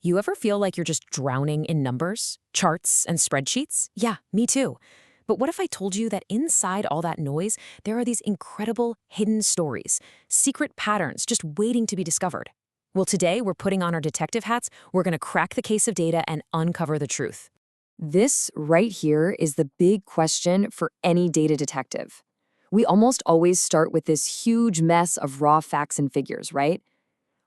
You ever feel like you're just drowning in numbers, charts, and spreadsheets? Yeah, me too. But what if I told you that inside all that noise, there are these incredible hidden stories, secret patterns just waiting to be discovered? Well, today we're putting on our detective hats, we're going to crack the case of data and uncover the truth. This right here is the big question for any data detective. We almost always start with this huge mess of raw facts and figures, right?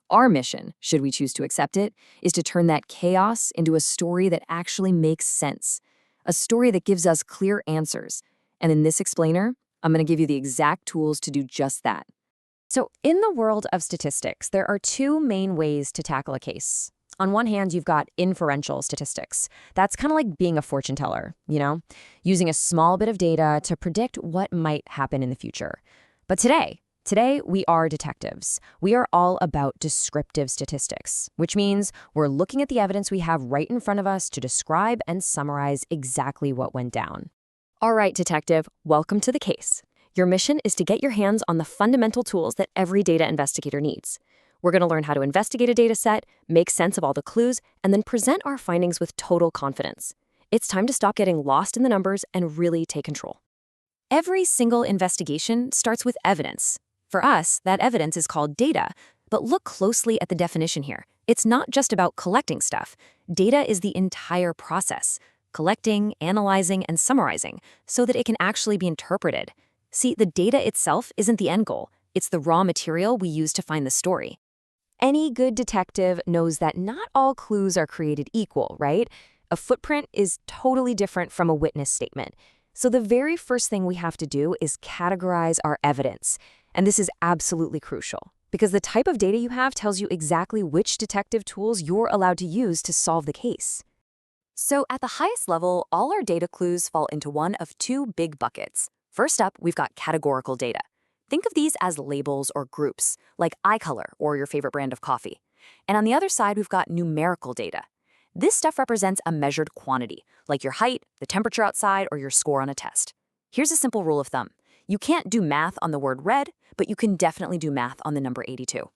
Our mission, should we choose to accept it, is to turn that chaos into a story that actually makes sense, a story that gives us clear answers. And in this explainer, I'm going to give you the exact tools to do just that. So in the world of statistics, there are two main ways to tackle a case. On one hand, you've got inferential statistics. That's kind of like being a fortune teller, using a small bit of data to predict what might happen in the future. But today we are detectives. We are all about descriptive statistics, which means we're looking at the evidence we have right in front of us to describe and summarize exactly what went down. All right, detective, welcome to the case. Your mission is to get your hands on the fundamental tools that every data investigator needs. We're going to learn how to investigate a data set, make sense of all the clues, and then present our findings with total confidence. It's time to stop getting lost in the numbers and really take control. Every single investigation starts with evidence. For us, that evidence is called data, but look closely at the definition here. It's not just about collecting stuff. Data is the entire process, collecting, analyzing, and summarizing, so that it can actually be interpreted. See, the data itself isn't the end goal. It's the raw material we use to find the story. Any good detective knows that not all clues are created equal, right? A footprint is totally different from a witness statement. So the very first thing we have to do is categorize our evidence. And this is absolutely crucial, because the type of data you have tells you exactly which detective tools you're allowed to use to solve the case. So at the highest level, all our data clues fall into one of two big buckets. First up, we've got categorical data. Think of these as labels or groups, like eye color or your favorite brand of coffee. And on the other side, we've got numerical data. This stuff represents a measured quantity, like your height, the temperature outside, or your score on a test. Here's a simple rule of thumb. You can't do math on the word red, but you can definitely do math on the number 82.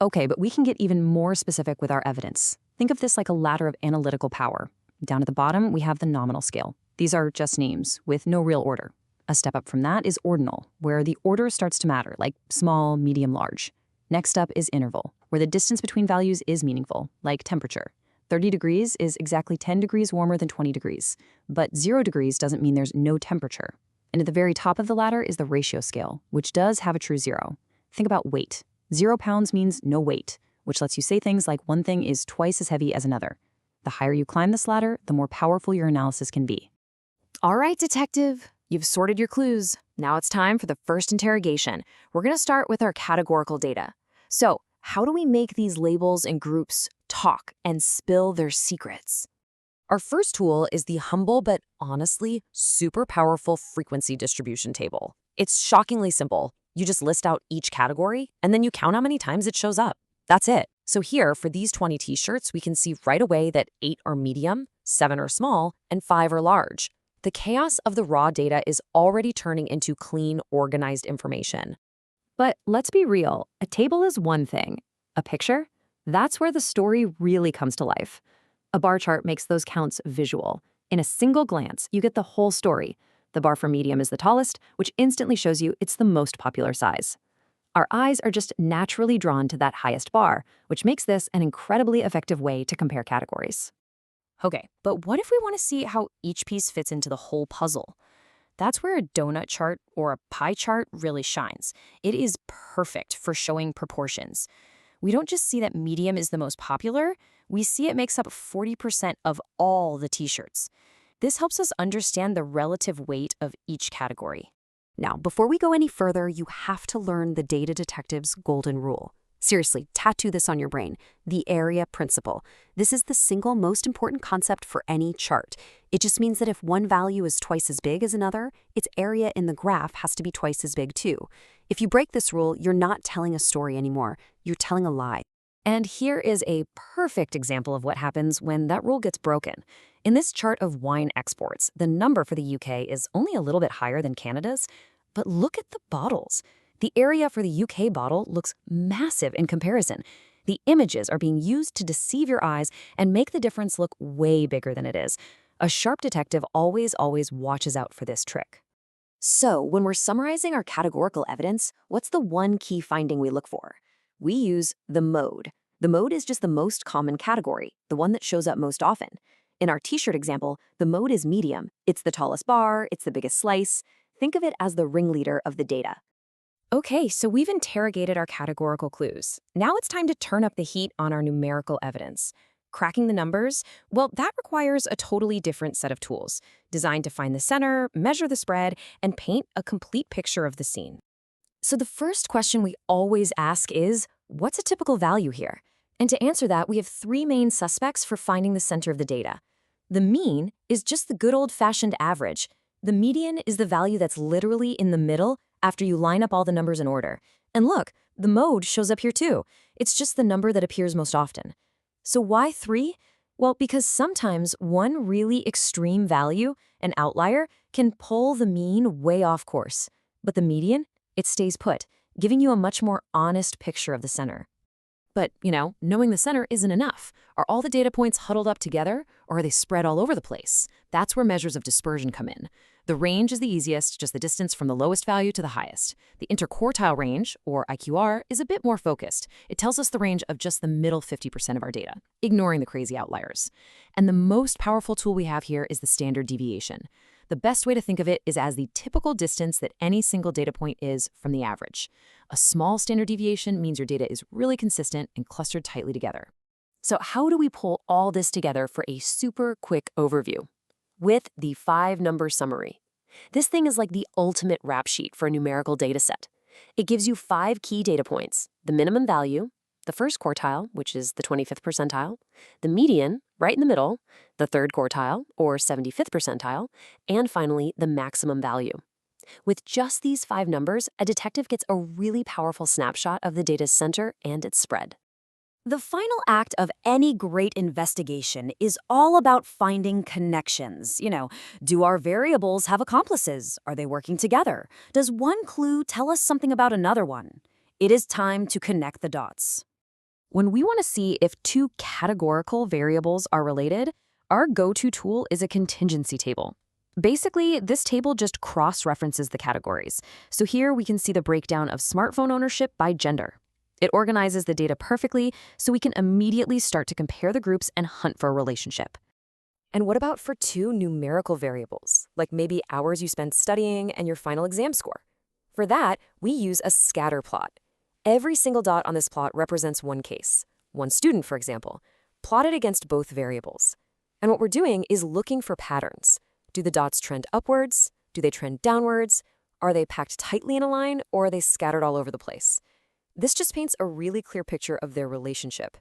Okay, but we can get even more specific with our evidence. Think of this like a ladder of analytical power. Down at the bottom, we have the nominal scale. These are just names, with no real order. A step up from that is ordinal, where the order starts to matter, like small, medium, large. Next up is interval, where the distance between values is meaningful, like temperature. 30 degrees is exactly 10 degrees warmer than 20 degrees, but 0 degrees doesn't mean there's no temperature. And at the very top of the ladder is the ratio scale, which does have a true zero. Think about weight. 0 pounds means no weight, which lets you say things like one thing is twice as heavy as another. The higher you climb this ladder, the more powerful your analysis can be. All right, detective. You've sorted your clues. Now it's time for the first interrogation. We're going to start with our categorical data. So, how do we make these labels and groups talk and spill their secrets? Our first tool is the humble but honestly super powerful frequency distribution table. It's shockingly simple. You just list out each category, and then you count how many times it shows up. That's it. So here, for these 20 t-shirts, we can see right away that 8 are medium, 7 are small, and 5 are large. The chaos of the raw data is already turning into clean, organized information. But let's be real, a table is one thing. A picture? That's where the story really comes to life. A bar chart makes those counts visual. In a single glance, you get the whole story. The bar for medium is the tallest, which instantly shows you it's the most popular size. Our eyes are just naturally drawn to that highest bar, which makes this an incredibly effective way to compare categories. Okay, but what if we want to see how each piece fits into the whole puzzle? That's where a donut chart or a pie chart really shines. It is perfect for showing proportions. We don't just see that medium is the most popular, we see it makes up 40% of all the t-shirts. This helps us understand the relative weight of each category. Now, before we go any further, you have to learn the data detective's golden rule. Seriously, tattoo this on your brain. The area principle. This is the single most important concept for any chart. It just means that if one value is twice as big as another, its area in the graph has to be twice as big too. If you break this rule, you're not telling a story anymore. You're telling a lie. And here is a perfect example of what happens when that rule gets broken. In this chart of wine exports, the number for the UK is only a little bit higher than Canada's, but look at the bottles. The area for the UK bottle looks massive in comparison. The images are being used to deceive your eyes and make the difference look way bigger than it is. A sharp detective always watches out for this trick. So, when we're summarizing our categorical evidence, what's the one key finding we look for? We use the mode. The mode is just the most common category, the one that shows up most often. In our t-shirt example, the mode is medium. It's the tallest bar, it's the biggest slice. Think of it as the ringleader of the data. Okay, so we've interrogated our categorical clues. Now it's time to turn up the heat on our numerical evidence. Cracking the numbers, well, that requires a totally different set of tools, designed to find the center, measure the spread, and paint a complete picture of the scene. So the first question we always ask is, what's a typical value here? And to answer that, we have three main suspects for finding the center of the data. The mean is just the good old-fashioned average. The median is the value that's literally in the middle after you line up all the numbers in order. And look, the mode shows up here too. It's just the number that appears most often. So why 3? Well, because sometimes one really extreme value, an outlier, can pull the mean way off course. But the median, it stays put, giving you a much more honest picture of the center. But, knowing the center isn't enough. Are all the data points huddled up together, or are they spread all over the place? That's where measures of dispersion come in. The range is the easiest, just the distance from the lowest value to the highest. The interquartile range, or IQR, is a bit more focused. It tells us the range of just the middle 50% of our data, ignoring the crazy outliers. And the most powerful tool we have here is the standard deviation. The best way to think of it is as the typical distance that any single data point is from the average. A small standard deviation means your data is really consistent and clustered tightly together. So how do we pull all this together for a super quick overview? With the 5-number summary. This thing is like the ultimate rap sheet for a numerical data set. It gives you 5 key data points: the minimum value, the first quartile, which is the 25th percentile, the median, right in the middle, the third quartile, or 75th percentile, and finally, the maximum value. With just these 5 numbers, a detective gets a really powerful snapshot of the data's center and its spread. The final act of any great investigation is all about finding connections. Do our variables have accomplices? Are they working together? Does one clue tell us something about another one? It is time to connect the dots. When we want to see if 2 categorical variables are related, our go-to tool is a contingency table. Basically, this table just cross-references the categories. So here we can see the breakdown of smartphone ownership by gender. It organizes the data perfectly, so we can immediately start to compare the groups and hunt for a relationship. And what about for 2 numerical variables, like maybe hours you spent studying and your final exam score? For that, we use a scatter plot. Every single dot on this plot represents one case, one student, for example, plotted against both variables. And what we're doing is looking for patterns. Do the dots trend upwards? Do they trend downwards? Are they packed tightly in a line, or are they scattered all over the place? This just paints a really clear picture of their relationship.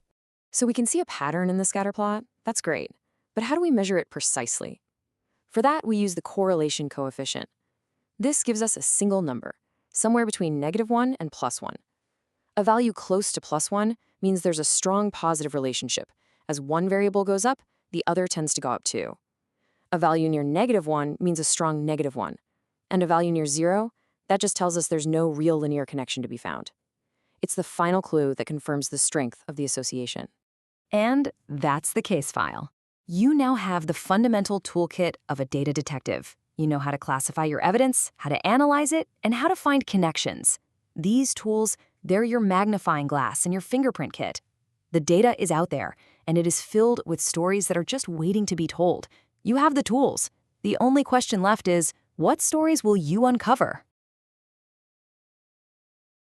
So we can see a pattern in the scatter plot. That's great. But how do we measure it precisely? For that, we use the correlation coefficient. This gives us a single number, somewhere between -1 and +1. A value close to +1 means there's a strong positive relationship. As one variable goes up, the other tends to go up too. A value near -1 means a strong -1. And a value near 0, that just tells us there's no real linear connection to be found. It's the final clue that confirms the strength of the association. And that's the case file. You now have the fundamental toolkit of a data detective. You know how to classify your evidence, how to analyze it, and how to find connections. These tools, they're your magnifying glass and your fingerprint kit. The data is out there, and it is filled with stories that are just waiting to be told. You have the tools. The only question left is, what stories will you uncover?